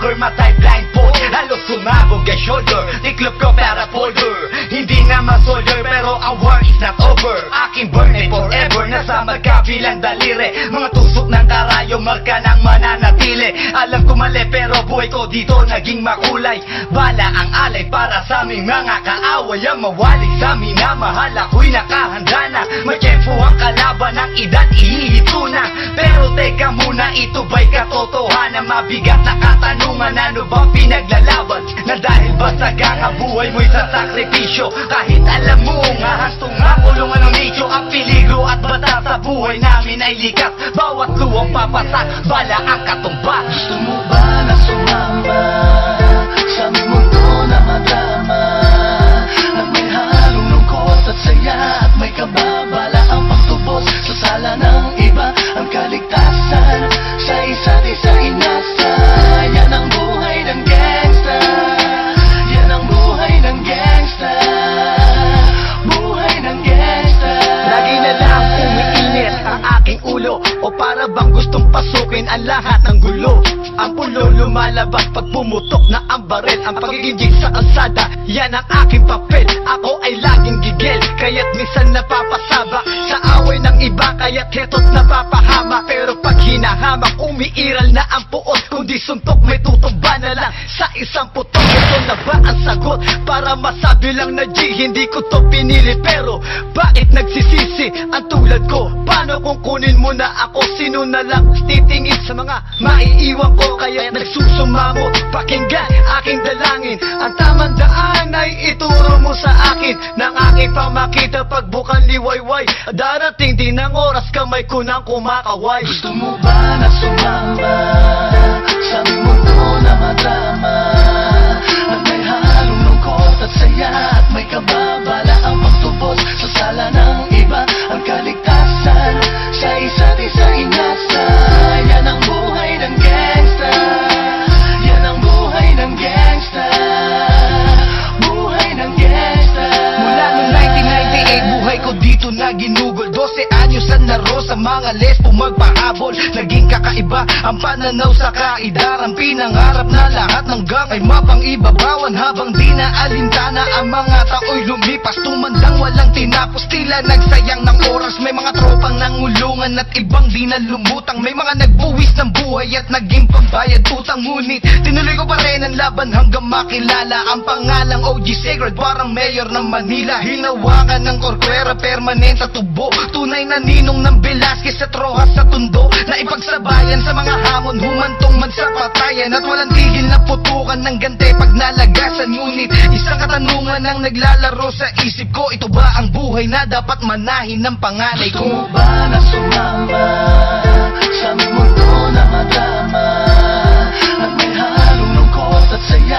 stalker, matay blindfold. Halos sumabog ang shoulder, tiklop ko para folder. Hindi nga masolder pero ang war is not over. Aking burn ay forever, nasa magkabilang daliri. Mga tusok ng karayo, marka ng mananatili. Alam ko mali pero buhay ko dito naging makulay. Bala ang alay para sa aming mga kaaway. Ang mawali sa amin na mahal ako'y nakahanda na. May tempo ang kalaban ng edad, ihihito na. Pero teka muna, ito ba'y katotohanan? Mabigat na katanungan, ano bang pinaglalaban? Na dahil ba sa buhay mo'y sa sakripisyo? Kahit alam mo nga hastong nga kulungan ng nicho. Ang peligro at bata sa buhay namin ay likas. Bawat luwang papasak, bala ang katumba. Gusto mo ba na sumama sa aming mundo na madrama? At may halong lungkot at saya, at may kababala ang pagtubos sa sala ng iba. Ang kaligtasan sa isa't isa inasa. Yan ang buhay ng gangsta. Yan ang buhay ng gangsta. Buhay ng gangsta. Lagi na lang umiinit ang aking ulo, o para bang gustong pasukin ang lahat ng gulo. Ang pulo lumalabas pag pumutok na ang baril. Ang pagiging jig sa kalsada, yan ang aking papel. Ako ay laging gigil, kaya't minsan napapasaba sa away ng iba, kaya't heto't napapahama. Pero pag hinahamak, umiiral na ang puot. Kundi suntok, may tutumba na lang sa isang putok. Ito na ba ang sagot? Para masabi lang na G, hindi ko to pinili. Pero bakit nagsisisi ang tulad ko? Paano kung kunin mo na ako? Sino na lang titingin sa mga maiiwan ko? Kaya nagsusumamot, pakinggan aking dalangin. Ang tamang daan ay ituro mo sa akin. Nang aking pamakita pagbukan liwayway. Darating din ang oras, kamay ko nang kumakaway. Gusto mo ba na sumama sa aming mundo na madrama? At may halong lungkot at saya, at may kababala ang pagtubos sa sala ng iba. Ang kaligtasan sa isa't isa inasa. Yan ang buhay ng gangsta. Yan ang buhay ng gangsta. Buhay ng gangsta. Mula noong 1998, buhay ko dito na ginugol. 12 anyos ang naro sa mga lesbo magpahabol. Naging kakaiba ang pananaw sa kaidaran. Pinangarap na lahat ng gang ay mapang-ibabawan. Habang di na alintana ang mga tao'y lumipas. Tumandang walang tinapos, tila nagsayang ng oras. May mga tropang nangulungan at ibang di na lumutang. May mga nagbuwis ng buhay at naging pambayad utang. Ngunit tinuloy ko pa rin ang laban hanggang makilala ang pangalang OG Sacred. Parang mayor ng Manila, hinawakan ng korkwera, permanent at tubo. Tunay na ninong ng Velasquez at Rojas sa tundo. Na ipagsabayan sa mga hamon, humantong man sa patayan. At walang tigil na putukan ng gante pag nalagasan. Ngunit isang katanungan ang naglalaro sa isip ko. Ito ba ang buhay na dapat manahin ng panganay Gusto ko? mo ba na sumama sa aming mundo na madrama? At may halong lungkot at saya,